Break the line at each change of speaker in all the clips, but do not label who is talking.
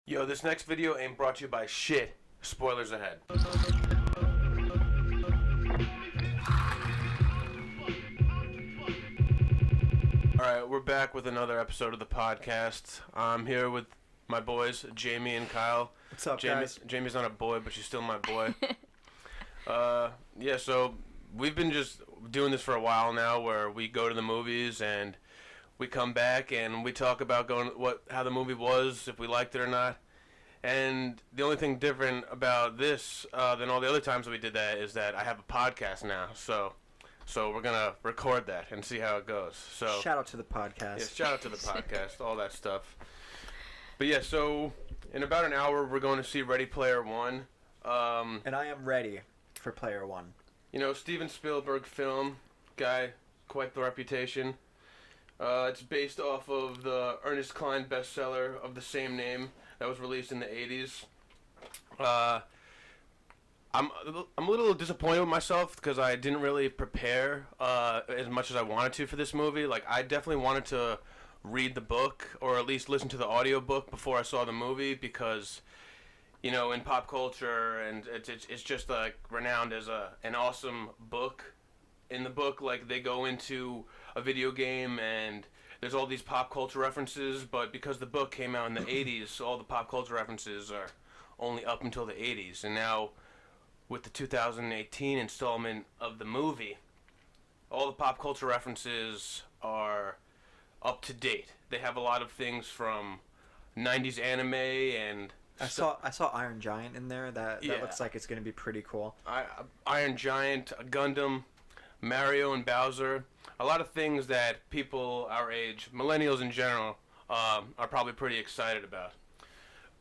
Yo, this next video ain't brought to you by shit. Spoilers ahead. Alright, we're back with another episode of the podcast. I'm here with my boys, Jayme and Kyle.
What's up, guys?
Jayme's not a boy, but she's still my boy. Yeah, so we've been just doing this for a while now, where we go to the movies and we come back and we talk about how the movie was, if we liked it or not. And the only thing different about this than all the other times that we did that is that I have a podcast now. So we're gonna record that and see how it goes. So
shout out to the podcast.
Yeah, shout out to the podcast, all that stuff. But yeah, so in about an hour we're going to see Ready Player One.
And I am ready for Player One.
You know, Steven Spielberg film, guy, quite the reputation. It's based off of the Ernest Cline bestseller of the same name that was released in the 80s. I'm a little disappointed with myself because I didn't really prepare as much as I wanted to for this movie. Like, I definitely wanted to read the book or at least listen to the audiobook before I saw the movie because, you know, in pop culture, and it's just like renowned as an awesome book. In the book, like, they go into a video game and there's all these pop culture references, but because the book came out in the 80s, all the pop culture references are only up until the 80s. And now, with the 2018 installment of the movie, all the pop culture references are up to date. They have a lot of things from 90s anime and
I saw Iron Giant in there. That looks like it's going to be pretty cool.
Iron Giant, Gundam, Mario and Bowser, a lot of things that people our age, millennials in general, are probably pretty excited about.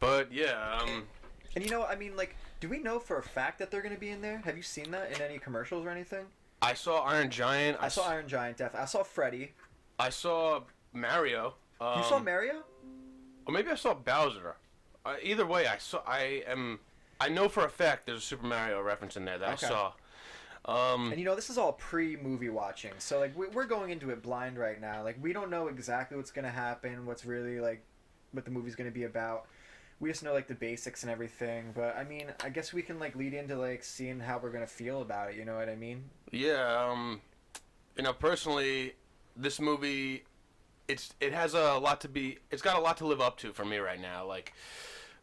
But yeah,
and you know, I mean, like, do we know for a fact that they're going to be in there? Have you seen that in any commercials or anything?
I saw Iron Giant.
I saw Iron Giant, definitely. I saw Freddy.
I saw Mario.
You saw Mario?
Or maybe I saw Bowser. Either way, I know for a fact there's a Super Mario reference in there that I saw.
And you know, this is all pre-movie watching, so like we're going into it blind right now. Like, we don't know exactly what's gonna happen, what's really like what the movie's gonna be about. We just know like the basics and everything. But I mean, I guess we can like lead into like seeing how we're gonna feel about it. You know what I mean?
Yeah. You know, personally, this movie, it's got a lot to live up to for me right now. Like,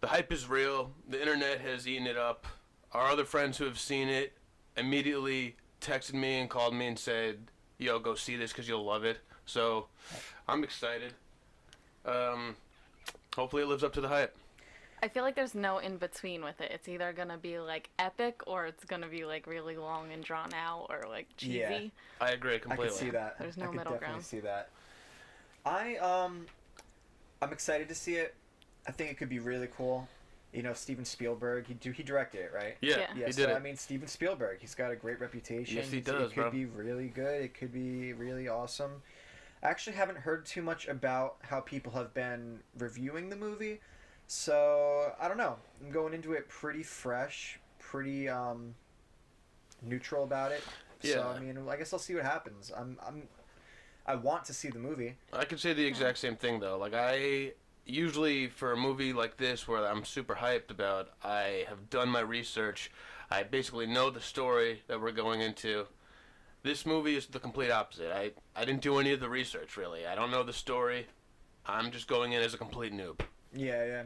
the hype is real. The internet has eaten it up. Our other friends who have seen it immediately texted me and called me and said, yo, go see this because you'll love it. So I'm excited. Hopefully it lives up to the hype.
I feel like there's no in between with it. It's either gonna be like epic or it's gonna be like really long and drawn out or like cheesy.
Yeah.
I agree completely.
I can see that.
There's no
I
middle
definitely
ground.
see that. I'm excited to see it. I think it could be really cool. You know, Steven Spielberg, he directed it, right?
Yeah,
Yeah.
he did it.
I mean, Steven Spielberg, he's got a great reputation.
Yes, he does,
It could be really good. It could be really awesome. I actually haven't heard too much about how people have been reviewing the movie, so I don't know. I'm going into it pretty fresh, pretty neutral about it.
Yeah.
So I mean, I guess I'll see what happens. I want to see the movie.
I can say the exact same thing though. Like, I usually, for a movie like this where I'm super hyped about, I have done my research. I basically know the story that we're going into. This movie is the complete opposite. I didn't do any of the research, really. I don't know the story. I'm just going in as a complete noob.
Yeah.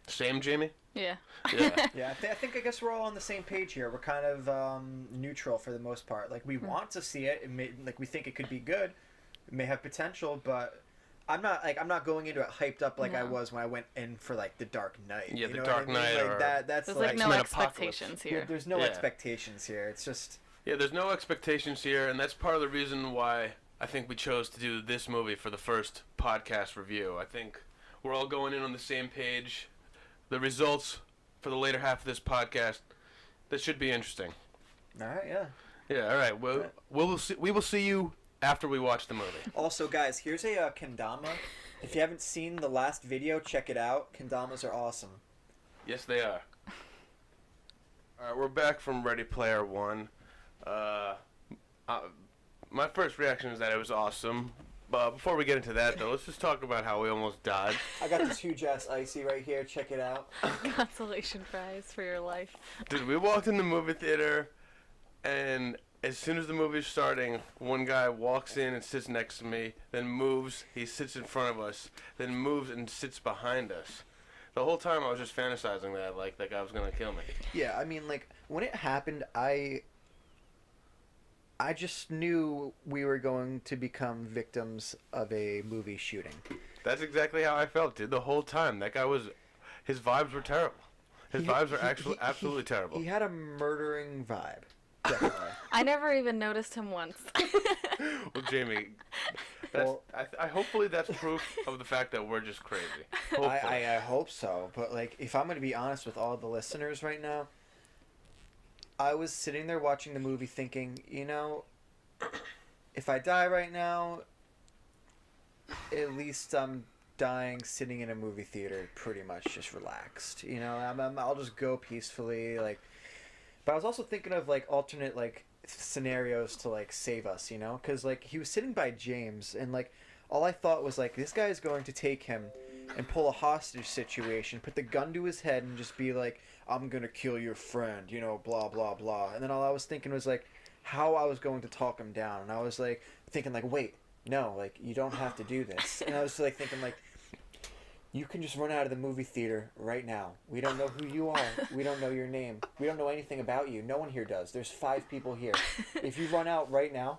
Same, Jayme?
Yeah.
Yeah.
Yeah, I guess we're all on the same page here. We're kind of neutral for the most part. Like, we want to see it. We think it could be good. It may have potential, but I'm not going into it hyped up like I was when I went in for like The Dark Knight.
Yeah,
you
The
know
Dark
what I mean?
Knight.
Like,
Or
that's
There's
like
like no
X-Men
expectations here.
there's no
Yeah.
expectations here. It's just
Yeah, there's no expectations here, and that's part of the reason why I think we chose to do this movie for the first podcast review. I think we're all going in on the same page. The results for the later half of this podcast, that should be interesting.
all right. Yeah.
Yeah, all right. Well, we will see you after we watch the movie.
Also, guys, here's a kendama. If you haven't seen the last video, check it out. Kendamas are awesome.
Yes, they are. All right, we're back from Ready Player One. My first reaction is that it was awesome. But before we get into that, though, let's just talk about how we almost died.
I got this huge ass icy right here. Check it out.
Consolation prize for your life.
Dude, we walked in the movie theater, and as soon as the movie's starting, one guy walks in and sits next to me, then moves, he sits in front of us, then moves and sits behind us. The whole time I was just fantasizing that, like, that guy was gonna kill me.
Yeah, I mean, like, when it happened, I just knew we were going to become victims of a movie shooting.
That's exactly how I felt, dude, the whole time. That guy was, his vibes were terrible. His vibes were actually absolutely terrible.
He had a murdering vibe. Definitely.
I never even noticed him once.
Well, Jayme, I hopefully that's proof of the fact that we're just crazy.
I hope so, but like, if I'm going to be honest with all the listeners right now, I was sitting there watching the movie thinking, you know, if I die right now, at least I'm dying sitting in a movie theater pretty much just relaxed. You know, I'll just go peacefully, like. But I was also thinking of, like, alternate, like, scenarios to, like, save us, you know? Because, like, he was sitting by James, and, like, all I thought was, like, this guy is going to take him and pull a hostage situation, put the gun to his head, and just be like, I'm going to kill your friend, you know, blah, blah, blah. And then all I was thinking was, like, how I was going to talk him down. And I was, like, thinking, like, wait, no, like, you don't have to do this. And I was, like, thinking, like, you can just run out of the movie theater right now. We don't know who you are. We don't know your name. We don't know anything about you. No one here does. There's 5 people here. If you run out right now,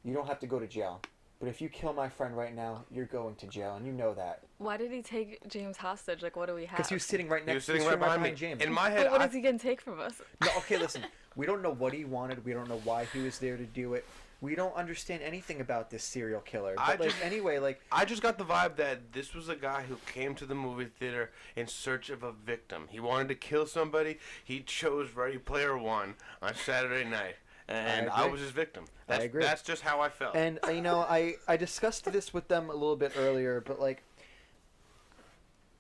you don't have to go to jail. But if you kill my friend right now, you're going to jail, and you know that.
Why did he take James hostage? Like, what do we have?
Because he was sitting right next.
He was sitting right behind me.
James.
In my head,
But what is he gonna take from us?
No, okay, listen. We don't know what he wanted. We don't know why he was there to do it. We don't understand anything about this serial killer. But anyway, like,
I just got the vibe that this was a guy who came to the movie theater in search of a victim. He wanted to kill somebody. He chose Ready Player One on Saturday night, and I was his victim.
I agree.
That's just how I felt.
And you know, I discussed this with them a little bit earlier, but like,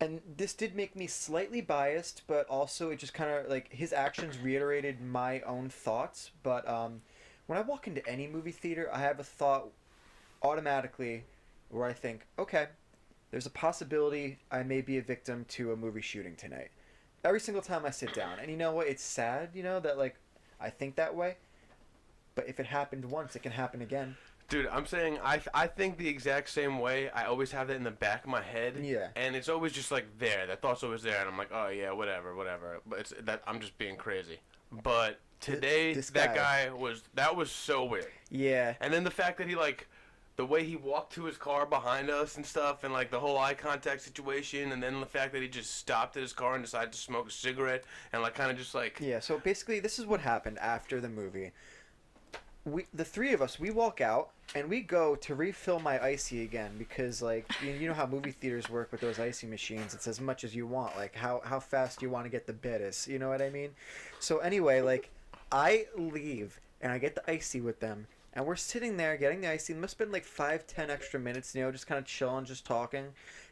and this did make me slightly biased, but also it just kind of like his actions reiterated my own thoughts. But when I walk into any movie theater, I have a thought automatically where I think, okay, there's a possibility I may be a victim to a movie shooting tonight. Every single time I sit down. And you know what? It's sad, you know, that like I think that way. But if it happened once, it can happen again.
Dude, I'm saying I think the exact same way. I always have that in the back of my head.
Yeah.
And it's always just like there. That thought's always there. And I'm like, oh, yeah, whatever. But it's that I'm just being crazy. But today, that was so weird.
Yeah.
And then the fact that he, like, the way he walked to his car behind us and stuff, and, like, the whole eye contact situation, and then the fact that he just stopped at his car and decided to smoke a cigarette, and, like, kind of just, like...
Yeah, so basically, this is what happened after the movie. The 3 of us, we walk out, and we go to refill my icy again, because, like, you know how movie theaters work with those icy machines. It's as much as you want, like, how fast you want to get the bitters, you know what I mean? So anyway, like, I leave, and I get the icy with them, and we're sitting there getting the icy. It must have been, like, 5-10 extra minutes, you know, just kind of chilling, just talking,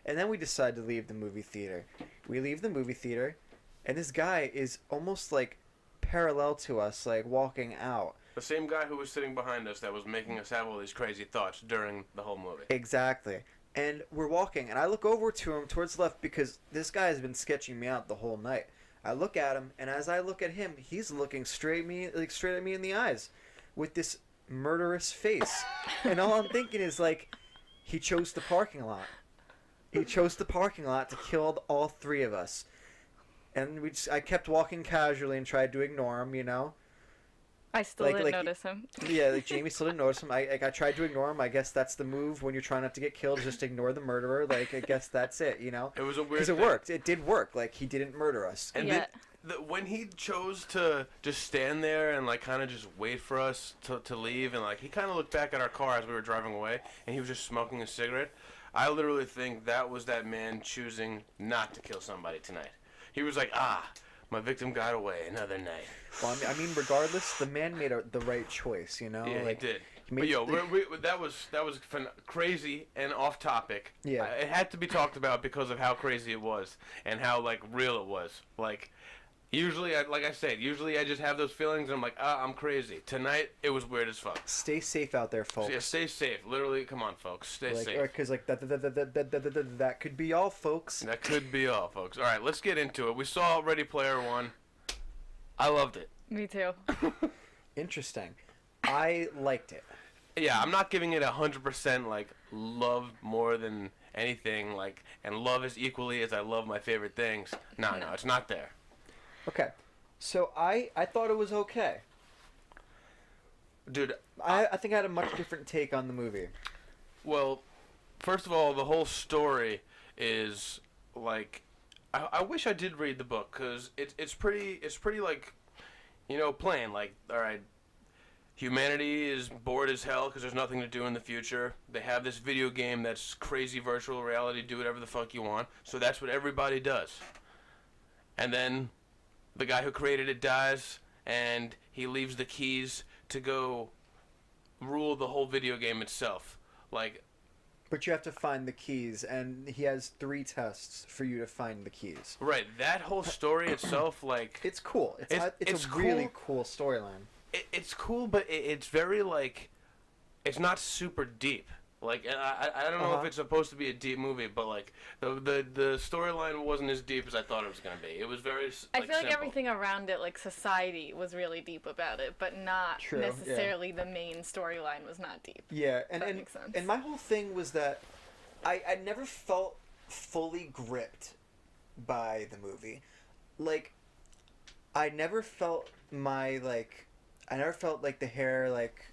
and then we decide to leave the movie theater. We leave the movie theater, and this guy is almost, like, parallel to us, like, walking out.
The same guy who was sitting behind us that was making us have all these crazy thoughts during the whole movie.
Exactly. And we're walking, and I look over to him towards the left because this guy has been sketching me out the whole night. I look at him, and as I look at him, he's looking straight at me in the eyes with this murderous face. And all I'm thinking is, like, he chose the parking lot. He chose the parking lot to kill all 3 of us. And I kept walking casually and tried to ignore him, you know.
I still didn't notice him.
Yeah, like Jayme still didn't notice him. I tried to ignore him. I guess that's the move when you're trying not to get killed. Just ignore the murderer. Like, I guess that's it, you know?
It was a weird
Because it worked. It did work. Like, he didn't murder us.
And
Yeah.
when he chose to just stand there and, like, kind of just wait for us to leave, and, like, he kind of looked back at our car as we were driving away, and he was just smoking a cigarette, I literally think that was that man choosing not to kill somebody tonight. He was like, my victim got away another night.
Well, I mean, regardless, the man made the right choice, you know?
Yeah,
like,
he did.
But
yo, that was crazy and off topic.
Yeah.
It had to be talked about because of how crazy it was and how, like, real it was. Like, Usually, like I said, I just have those feelings and I'm like, I'm crazy. Tonight, it was weird as fuck.
Stay safe out there, folks.
Yeah, stay safe. Literally, come on, folks. Stay safe.
Because that could be all, folks.
That could be all, folks. All right, let's get into it. We saw Ready Player One. I loved it.
Me too.
Interesting. I liked it.
Yeah, I'm not giving it 100% like love more than anything, like, and love as equally as I love my favorite things. No, it's not there.
Okay. So I thought it was okay.
Dude,
I think I had a much different take on the movie.
well, first of all, the whole story is like, I wish I did read the book because it's pretty like, plain. Like, all right, humanity is bored as hell because there's nothing to do in the future. They have this video game that's crazy virtual reality, do whatever the fuck you want. So that's what everybody does. And then the guy who created it dies, and he leaves the keys to go rule the whole video game itself. Like,
But you have to find the keys, and he has 3 tests for you to find the keys.
right, that whole story itself, like,
It's cool. It's a
cool.
really cool storyline.
it's cool, but it's very, like, it's not super deep. Like, and I don't know if it's supposed to be a deep movie, but, like, the storyline wasn't as deep as I thought it was going to be. It was very,
I feel like
simple.
everything around it, like society, was really deep about it, but not
True,
necessarily the main storyline was not deep.
Yeah, and
That
and,
makes sense.
and my whole thing was that I never felt fully gripped by the movie. Like, I never felt like the hair like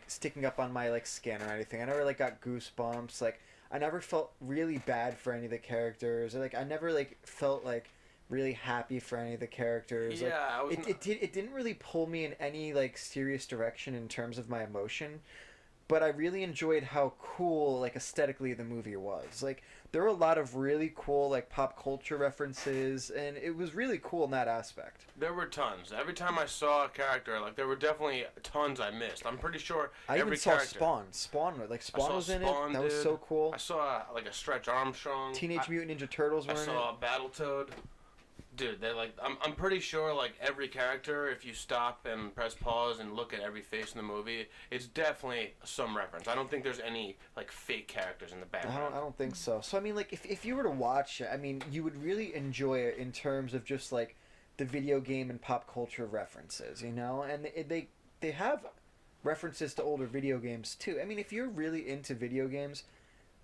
sticking up on my like skin or anything. I never like got goosebumps. Like, I never felt really bad for any of the characters. Or, like, I never like felt like really happy for any of the characters.
Yeah,
Like, it didn't really pull me in any like serious direction in terms of my emotion. But I really enjoyed how cool, like, aesthetically the movie was. Like, there were a lot of really cool, like, pop culture references, and it was really cool in that aspect.
There were tons. Every time I saw a character, like, there were definitely tons I missed. I'm pretty sure
I
every
even saw
character.
Spawn. Spawn was in
Spawn,
it. That was
dude.
so cool.
I saw, like, a Stretch Armstrong.
Teenage Mutant Ninja Turtles were
I
in
saw
it.
Battletoad. Dude, they like. I'm pretty sure like every character, if you stop and press pause and look at every face in the movie, it's definitely some reference. I don't think there's any like fake characters in the background.
I don't think so. So, I mean, like, if you were to watch it, I mean, you would really enjoy it in terms of just, like, the video game and pop culture references, you know? And they have references to older video games, too. I mean, if you're really into video games,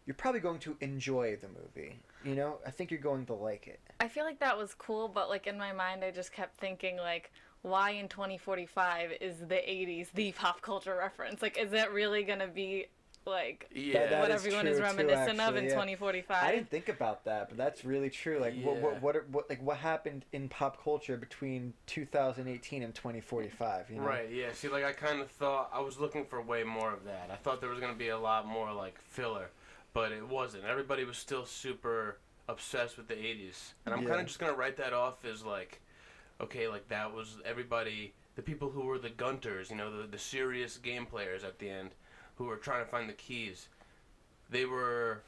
you're probably going to enjoy the movie, you know? I think you're going to like it.
I feel like that was cool, but like in my mind, I just kept thinking like, why in 2045 is the 80s the pop culture reference? Like, is that really gonna be like
Yeah.
what
is
everyone
true,
is
too,
reminiscent of
actually,
in
yeah.
2045?
I didn't think about that, but that's really true. Like,
Yeah.
what happened in pop culture between 2018 and 2045? You know?
Right, yeah. See, like, I kind of thought, I was looking for way more of that. I thought there was going to be a lot more, like, filler, but it wasn't. Everybody was still super obsessed with the 80s. And I'm
Yeah.
kind of just going to write that off as, like, okay, like, that was everybody, the people who were the gunters, you know, the serious game players at the end, who were trying to find the keys. They were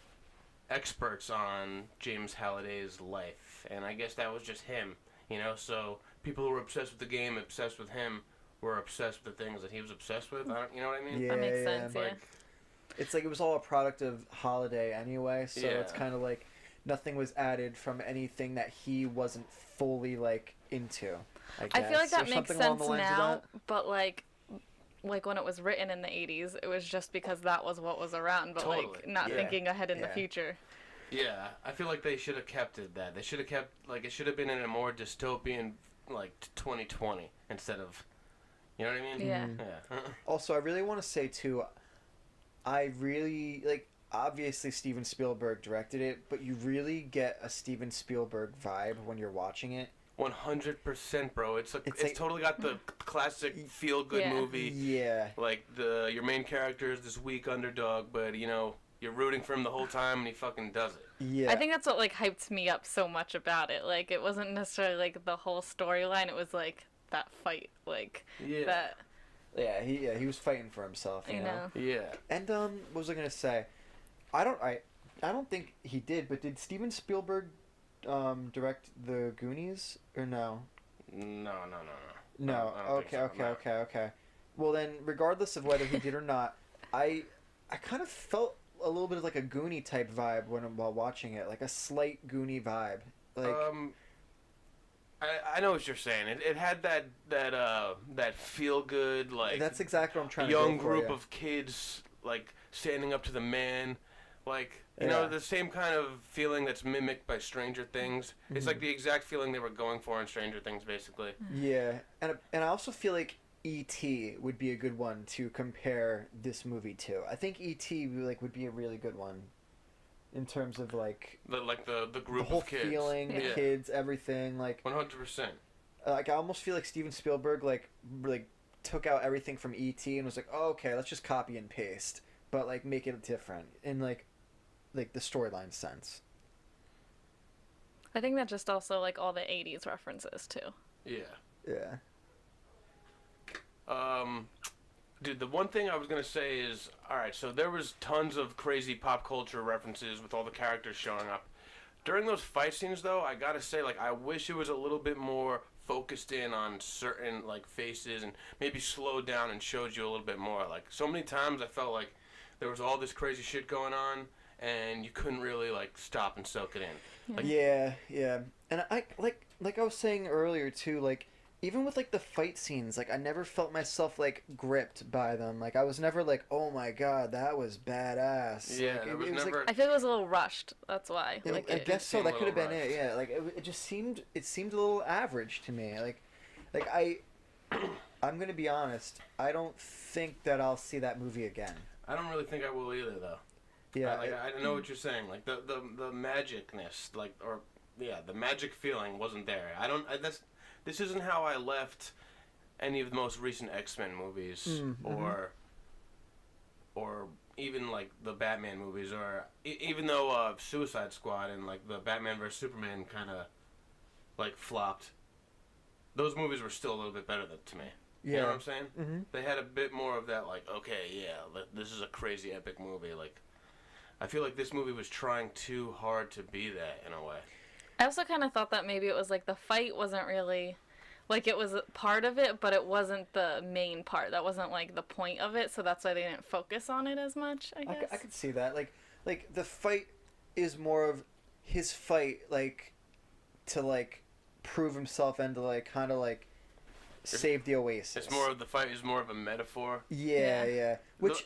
experts on James Halliday's life, and I guess that was just him, you know, so people who were obsessed with the game, obsessed with him, were obsessed with the things that he was obsessed with. You know what I mean?
Yeah,
That makes sense, yeah.
Like,
It's like it was all a product of Holiday anyway, so it's
Yeah.
kind of like nothing was added from anything that he wasn't fully like into. I
I feel like that
Or
makes
something along
sense
the lines of
now,
that.
but like when it was written in the 80s, it was just because that was what was around, but like
Totally.
not
Yeah.
thinking ahead in the
Yeah.
future.
yeah, I feel like they should have kept it that. They should have kept, like, it should have been in a more dystopian, like, 2020 instead of, you know what I mean?
Yeah.
Yeah.
Also, I really want to say too, I really like. Obviously, Steven Spielberg directed it, but you really get a Steven Spielberg vibe when you're watching it.
100%, bro. It's
It's like-
totally got the classic feel-good
Yeah.
movie.
Yeah.
Like, your main character is this weak underdog, but, you know, you're rooting for him the whole time, and he fucking does it.
Yeah.
I think that's what like hyped me up so much about it. Like it wasn't necessarily like the whole storyline, it was like that fight, like
Yeah.
that,
he was fighting for himself.
you know.
Yeah.
And what was I gonna say? I don't think he did, but did Steven Spielberg direct the Goonies or no?
No.
No.
I don't think so, no.
Okay. Well then, regardless of whether he did or not, I kind of felt a little bit of like a Goonie type vibe while watching it, like a slight Goonie vibe. Like
I know what you're saying. It had that feel good, like
that's exactly what I'm trying
young
to go for,
group
yeah.
of kids like standing up to the man, like you
Yeah.
know, the same kind of feeling that's mimicked by Stranger Things. It's like the exact feeling they were going for in Stranger Things, basically.
Yeah, and I also feel like E.T. would be a good one to compare this movie to. I think E.T. would be a really good one in terms of like
The group
the whole
of kids.
feeling, the kids, everything. Like
100%.
like I almost feel like Steven Spielberg like took out everything from E.T. and was like, oh, okay, let's just copy and paste, but like make it different in like the storyline sense.
I think that just also like all the 80s references too.
Yeah.
Yeah.
Dude, the one thing I was gonna say is, alright, so there was tons of crazy pop culture references with all the characters showing up. During those fight scenes, though, I gotta say, like, I wish it was a little bit more focused in on certain, like, faces and maybe slowed down and showed you a little bit more. Like, so many times I felt like there was all this crazy shit going on and you couldn't really, like, stop and soak it in. Like,
Yeah. And I like I was saying earlier too, like even with like the fight scenes, like I never felt myself like gripped by them. Like I was never like, oh my god, that was badass.
Yeah,
like,
there was
it
never...
I feel it was a little rushed. That's why.
Yeah,
Like
I
it,
guess so.
seem
That
a
could have been
little
it. Yeah, like it just seemed a little average to me. Like I'm gonna be honest. I don't think that I'll see that movie again.
I don't really think I will either, though.
Yeah,
I know what you're saying. Like the magicness, like the magic feeling wasn't there. This isn't how I left any of the most recent X-Men movies or even like the Batman movies, or even though Suicide Squad and like the Batman vs Superman kind of like flopped. Those movies were still a little bit better to me.
Yeah.
You know what I'm saying?
Mm-hmm.
They had a bit more of that, like, okay, yeah, this is a crazy epic movie. Like, I feel like this movie was trying too hard to be that in a way.
I also kind of thought that maybe it was like the fight wasn't really, like it was part of it, but it wasn't the main part. That wasn't like the point of it, so that's why they didn't focus on it as much, I guess.
I could see that. Like the fight is more of his fight, like to like prove himself and to like kind of like save the Oasis.
It's more of the fight is more of a metaphor.
Yeah. Which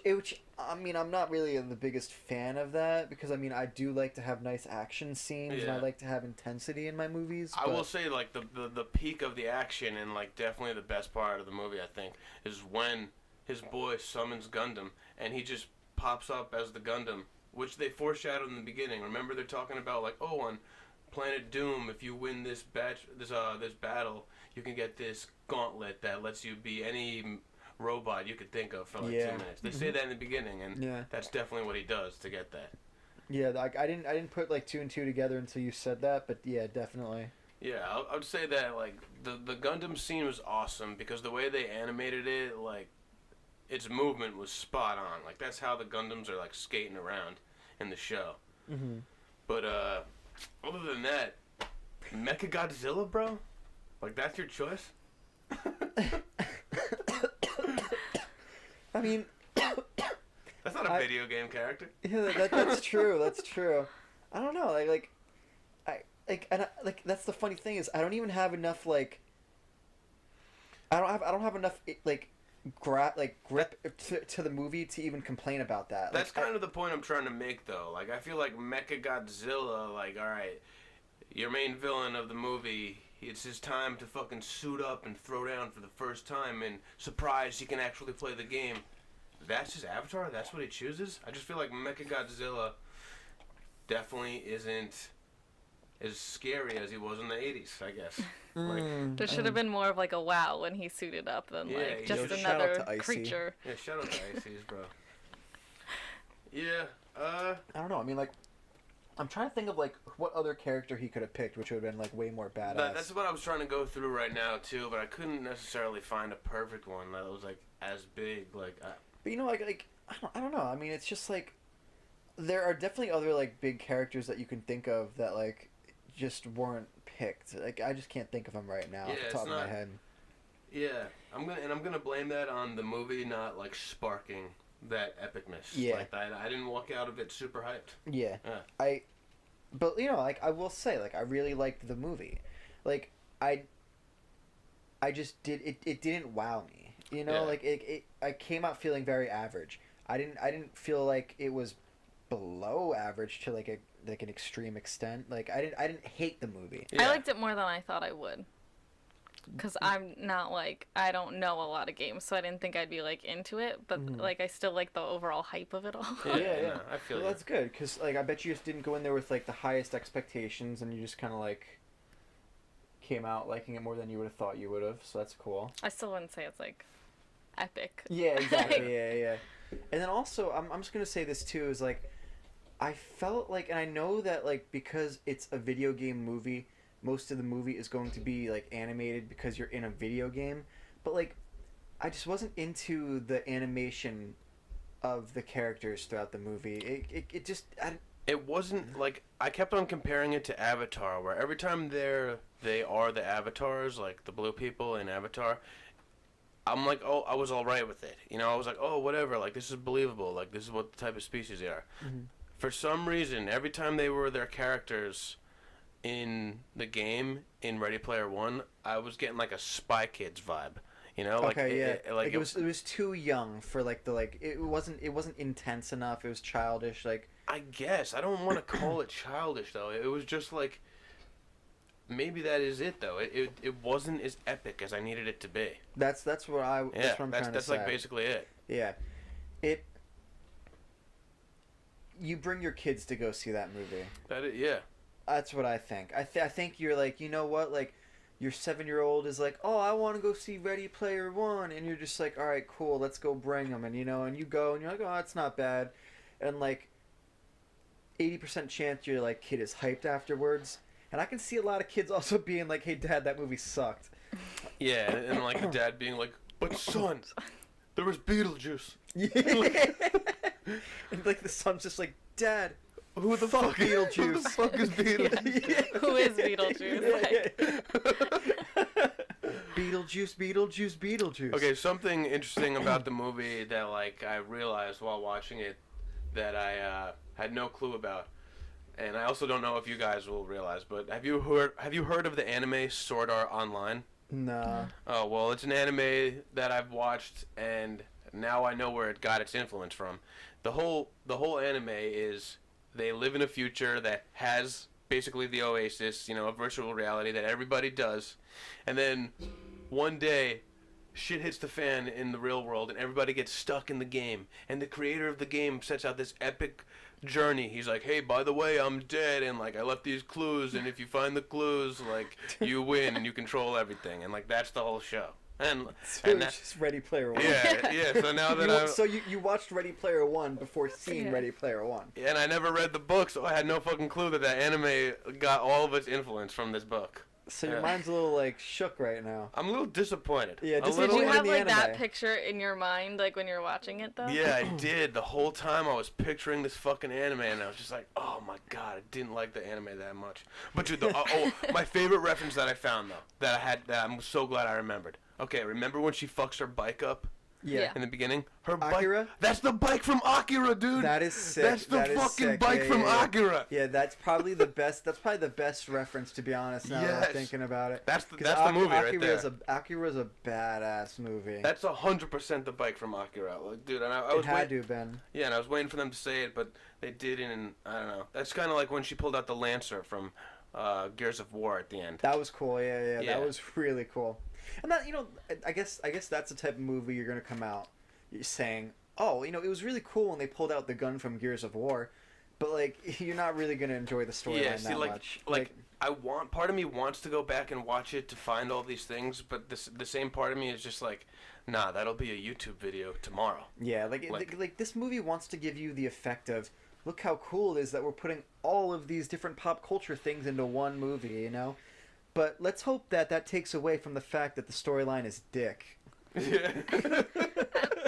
I mean, I'm not really the biggest fan of that because I mean, I do like to have nice action scenes and I like to have intensity in my movies.
I will say, like the peak of the action and like definitely the best part of the movie, I think, is when his boy summons Gundam and he just pops up as the Gundam, which they foreshadowed in the beginning. Remember, they're talking about like, oh, on Planet Doom, if you win this battle, you can get this gauntlet that lets you be any robot you could think of for like 2 minutes. They say that in the beginning, and that's definitely what he does to get that.
Yeah, like I didn't put like 2 and 2 together until you said that, but yeah, definitely.
Yeah, I would say that like the Gundam scene was awesome because the way they animated it, like its movement was spot on. Like that's how the Gundams are like skating around in the show.
Mm-hmm.
But other than that, Mechagodzilla, bro? Like, that's your choice?
I mean...
That's not a video game character.
Yeah, that's true. That's true. I don't know. That's the funny thing is I don't even have enough, like... I don't have enough, like... grip to the movie to even complain about that.
That's kind of the point I'm trying to make, though. Like, I feel like Mechagodzilla, like, alright, your main villain of the movie, it's his time to fucking suit up and throw down for the first time, and surprise, he can actually play the game. That's his avatar? That's what he chooses? I just feel like Mechagodzilla definitely isn't as scary as he was in the 80s, I guess.
There should have been more of like a wow when he suited up than like just another creature.
Yeah, shout out to Ices, bro. Yeah,
I don't know. I mean, like, I'm trying to think of like what other character he could have picked, which would have been like way more badass.
That's what I was trying to go through right now too, but I couldn't necessarily find a perfect one that was like as big. Like,
but you know, like I don't know. I mean, it's just like there are definitely other like big characters that you can think of that like just weren't picked. Like I just can't think of them right now
Yeah,
off the
it's
top of
not-
my head.
Yeah, I'm gonna blame that on the movie not like sparking that epicness.
Yeah.
Like I didn't walk out of it super hyped.
Yeah.
Yeah.
But you know, like I will say, like I really liked the movie. Like I just it didn't wow me. You know,
Yeah.
like I came out feeling very average. I didn't feel like it was below average to like an extreme extent. Like I didn't hate the movie.
Yeah.
I liked it more than I thought I would. Because I'm not, like, I don't know a lot of games, so I didn't think I'd be, like, into it. But, like, I still like the overall hype of it all.
Yeah. No, I feel
Well,
you.
that's good, because, like, I bet you just didn't go in there with, like, the highest expectations, and you just kind of, like, came out liking it more than you would have thought you would have, so that's cool.
I still wouldn't say it's, like, epic.
Yeah, exactly, yeah. And then also, I'm just going to say this, too, is, like, I felt like, and I know that, like, because it's a video game movie, most of the movie is going to be, like, animated because you're in a video game, but, like, I just wasn't into the animation of the characters throughout the movie. It just...
It wasn't like I kept on comparing it to Avatar, where every time they are the avatars, like the blue people in Avatar, I'm like, oh, I was all right with it. You know, I was like, oh, whatever. Like this is believable. Like this is what the type of species they are.
Mm-hmm.
For some reason, every time they were their characters in the game in Ready Player One, I was getting like a Spy Kids vibe. You know, like
okay, yeah.
like
it was too young for like the like it wasn't intense enough. It was childish. Like
I guess I don't want to call it childish though. It was just like maybe that is it though. It wasn't as epic as I needed it to be.
that's what I
Yeah,
that's what I'm trying to
that's
say.
like basically it.
Yeah, you bring your kids to go see that movie.
Yeah.
That's what I think. I think you're like, you know what, like, your 7-year-old is like, oh, I want to go see Ready Player One, and you're just like, all right, cool, let's go bring them, and you know, and you go, and you're like, oh, that's not bad, and like, 80% chance your like kid is hyped afterwards, and I can see a lot of kids also being like, hey, Dad, that movie sucked.
Yeah, and like the dad being like, but son, there was Beetlejuice.
Yeah. And like the son's just like, Dad,
Who the fuck
Beetlejuice?
Who the fuck is Beetlejuice?
Yeah.
Who is Beetlejuice?
Beetlejuice.
Okay, something interesting about the movie that like I realized while watching it that I had no clue about, and I also don't know if you guys will realize, but have you heard of the anime Sword Art Online?
Nah.
Oh well, it's an anime that I've watched, and now I know where it got its influence from. The whole anime is they live in a future that has basically the Oasis, you know, a virtual reality that everybody does, and then one day shit hits the fan in the real world and everybody gets stuck in the game, and the creator of the game sets out this epic journey. He's like, hey, by the way, I'm dead, and like I left these clues, and if you find the clues, like you win and you control everything, and like that's the whole show. And
So
and
it's just Ready Player One.
yeah. So now that
So you watched Ready Player One before seeing
Yeah.
Ready Player One.
and I never read the book, so I had no fucking clue that anime got all of its influence from this book.
So your
Yeah.
mind's a little like shook right now.
I'm a little disappointed.
Yeah,
A
just
Did
little-
you
in
have
the
like that
anime.
picture in your mind, like when you're watching it though?
Yeah, I did. The whole time I was picturing this fucking anime, and I was just like, oh my god, I didn't like the anime that much. But dude, my favorite reference that I found, though, that I'm so glad I remembered. Okay, remember when she fucks her bike up
Yeah.
in the beginning? Her
Akira?
bike. That's the bike from Akira, dude.
That is sick.
That's the
That is
fucking
sick.
bike
Yeah,
from
yeah, yeah.
Akira.
Yeah, that's probably the best. That's probably the best reference, to be honest. Now that I'm
Yes.
thinking about it.
That's the
'Cause
movie right
Akira's
there.
Akira's a badass movie.
That's 100% the bike from Akira. Like, dude, and I
it
was
had
waiting.
to, Ben.
Yeah, and I was waiting for them to say it, but they didn't, and I don't know. That's kind of like when she pulled out the Lancer from Gears of War at the end.
That was cool. Yeah.
Yeah.
That was really cool. And that, you know, I guess that's the type of movie you're gonna come out saying, oh, you know, it was really cool when they pulled out the gun from Gears of War, but like you're not really gonna enjoy the storyline
Yeah, see,
that
like,
much.
like part of me wants to go back and watch it to find all these things, but the same part of me is just like, nah, that'll be a YouTube video tomorrow.
Yeah, like this movie wants to give you the effect of, look how cool it is that we're putting all of these different pop culture things into one movie, you know? But let's hope that takes away from the fact that the storyline is dick.
Yeah.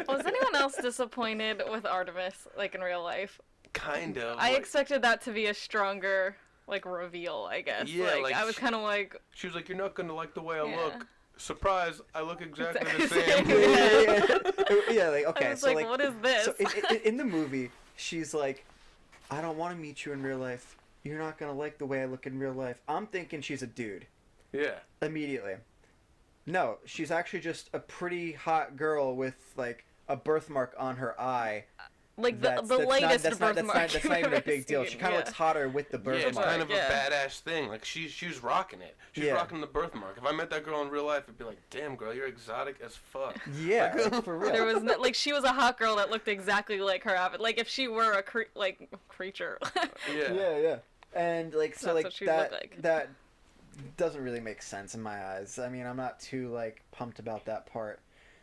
Was anyone else disappointed with Artemis, like in real life?
Kind of.
I
like-
expected that to be a stronger like reveal, I guess.
Yeah, like
I was kind of like.
She was like, "You're not gonna like the way I
Yeah.
look." Surprise! I look exactly the
Exactly.
same.
Yeah, like,
I
okay,
was
so like,
what is this?
so in the movie, she's like, I don't want to meet you in real life. You're not gonna like the way I look in real life. I'm thinking she's a dude.
Yeah.
Immediately. No, she's actually just a pretty hot girl with like a birthmark on her eye.
Like the latest birthmark.
That's not even a big deal. She kind of
yeah.
looks hotter with the
Yeah,
birthmark.
it's kind of
Yeah.
a badass thing. Like she was rocking it. She's
Yeah.
rocking the birthmark. If I met that girl in real life, I'd be like, "Damn, girl, you're exotic as fuck."
Yeah, like, for real.
There was no, like she was a hot girl that looked exactly like her outfit. Like if she were a creature.
Yeah.
Yeah. And like so,
That's
like
what she'd look
that
like.
that doesn't really make sense in my eyes. I mean, I'm not too like pumped about that part.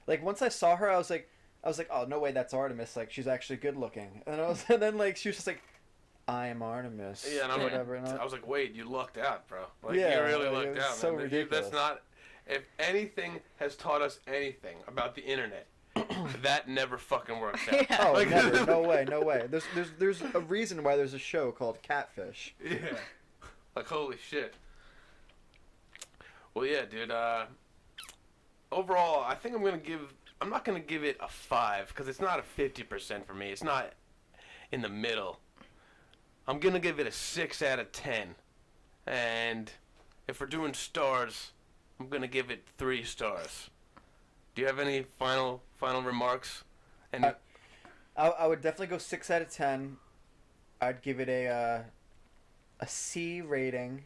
Like once I saw her, I was like, oh no way, that's Artemis. Like she's actually good looking. And then like she was just like, I am Artemis.
Yeah, and
or
I'm
whatever. And
I was like, wait, you lucked out, bro. Like,
Yeah,
you really
like,
lucked
it was
out,
so
man.
ridiculous.
That's not. If anything has taught us anything about the internet, that never fucking works out.
Yeah.
Oh,
Like-
never. No way. No way. There's a reason why there's a show called Catfish.
Yeah. Like, holy shit. Well, yeah, dude. Overall, I think I'm not gonna give it a 5 because it's not a 50% for me. It's not in the middle. I'm gonna give it a 6 out of 10. And if we're doing stars, I'm gonna give it 3 stars. Do you have any final remarks? And
I would definitely go 6 out of 10. I'd give it a C rating.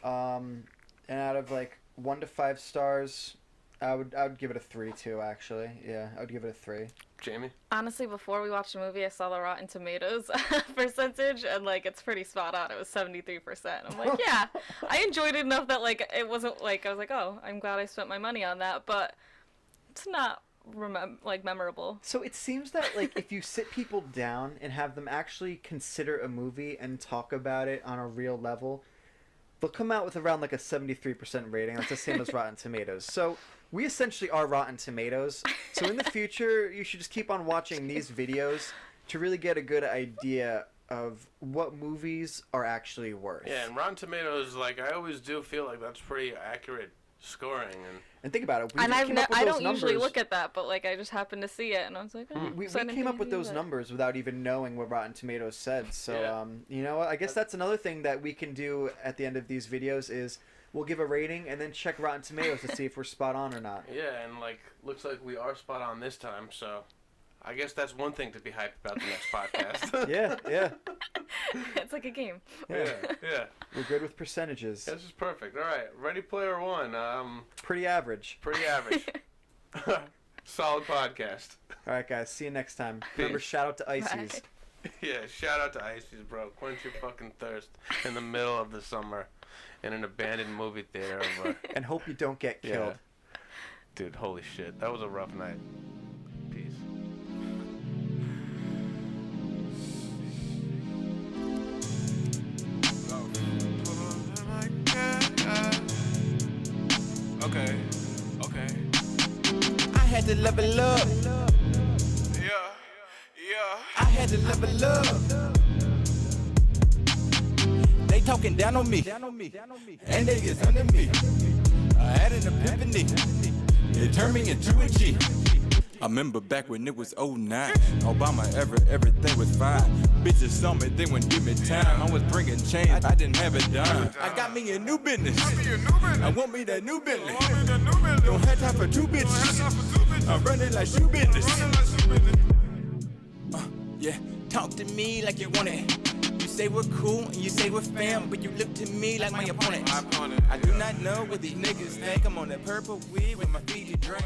And out of like 1 to 5 stars, I would give it a 3 too. Actually, yeah, I would give it a 3.
Jayme?
Honestly, before we watched the movie, I saw the Rotten Tomatoes percentage, and like it's pretty spot on. It was 73%. I'm like, yeah, I enjoyed it enough that like it wasn't like I was like, oh, I'm glad I spent my money on that, but it's not memorable.
So it seems that like if you sit people down and have them actually consider a movie and talk about it on a real level, they'll come out with around like a 73% rating. That's the same as Rotten Tomatoes. So we essentially are Rotten Tomatoes. So in the future, you should just keep on watching these videos to really get a good idea of what movies are actually worth.
Yeah, and Rotten Tomatoes, like, I always do feel like that's pretty accurate scoring.
And think about it. We
And
just came up with
I
those
don't usually
numbers.
look at that, but like I just happened to see it, and I was like, oh.
We
So I didn't
came up
think
with
anything
those
of it.
numbers without even knowing what Rotten Tomatoes said. So,
Yeah.
you know what? I guess that's another thing that we can do at the end of these videos is we'll give a rating and then check Rotten Tomatoes to see if we're spot on or not.
Yeah, and like, looks like we are spot on this time, so I guess that's one thing to be hyped about the next podcast.
Yeah.
It's like a game.
yeah.
We're good with percentages.
This is perfect. All right, Ready Player One.
Pretty average.
Pretty average. Solid podcast.
All right, guys. See you next time. Remember, shout out to Ices.
Bye.
Yeah, shout out to Ices, bro. Quench your fucking thirst in the middle of the summer in an abandoned movie theater.
And hope you don't get killed.
Yeah. Dude, holy shit. That was a rough night. Peace.
Okay.
I had to level up.
Yeah.
I had to level up. They talking down on me, and they get under me. I had an epiphany. It turned me into a G. I remember back when it was 09. Obama, everything was fine. Bitches saw me, they wouldn't give me time. I was bringing change, I didn't have a dime. I got me a new business. I want me that new Bentley. Don't have time for 2 bitches. I'm running like shoe business. Yeah, talk to me like you want it. You say we're cool and you say we're fam, but you look to me like my opponent. I do not know what these niggas think. I'm on that purple weed with my Fiji drink.